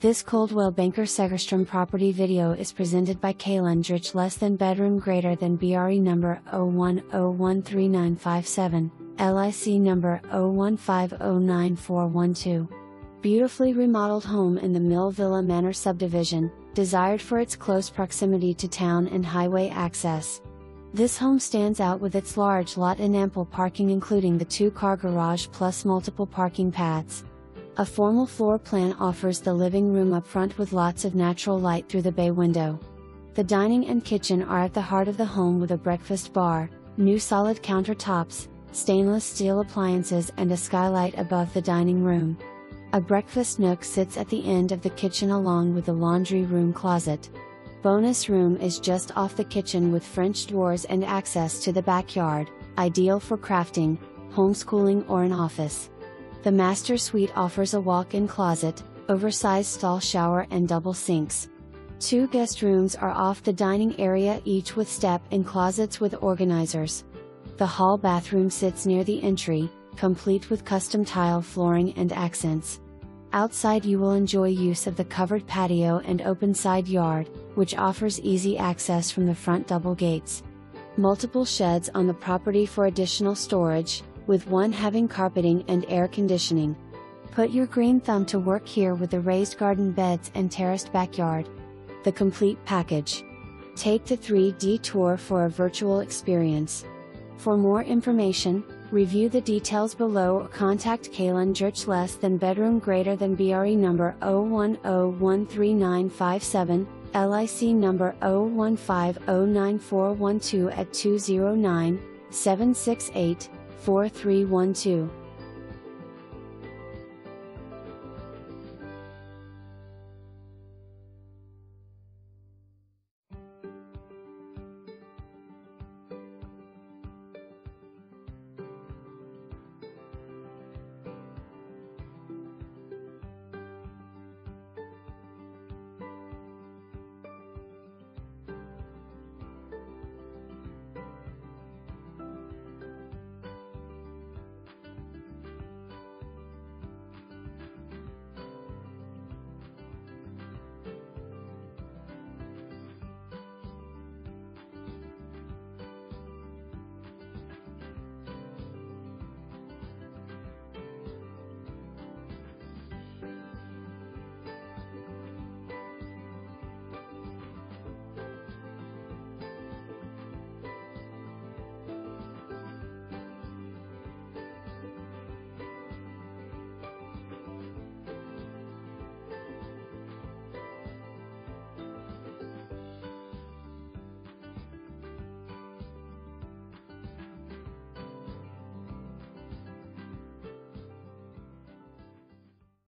This Coldwell Banker Segerstrom property video is presented by Kaylin less than bedroom greater than BRE number 010139957, LIC number 015094112. Beautifully remodeled home in the Mill Villa Manor subdivision, desired for its close proximity to town and highway access. This home stands out with its large lot and ample parking, including the 2-car garage plus multiple parking paths. A formal floor plan offers the living room up front with lots of natural light through the bay window. The dining and kitchen are at the heart of the home with a breakfast bar, new solid countertops, stainless steel appliances and a skylight above the dining room. A breakfast nook sits at the end of the kitchen along with the laundry room closet. Bonus room is just off the kitchen with French doors and access to the backyard, ideal for crafting, homeschooling or an office. The master suite offers a walk-in closet, oversized stall shower and double sinks. 2 guest rooms are off the dining area, each with step-in closets with organizers. The hall bathroom sits near the entry, complete with custom tile flooring and accents. Outside you will enjoy use of the covered patio and open side yard, which offers easy access from the front double gates. Multiple sheds on the property for additional storage, with one having carpeting and air conditioning. Put your green thumb to work here with the raised garden beds and terraced backyard. The complete package. Take the 3D tour for a virtual experience. For more information, review the details below or contact Kaylin less than bedroom greater than BRE number 010139957, LIC number 015094112 at 209-768-4312.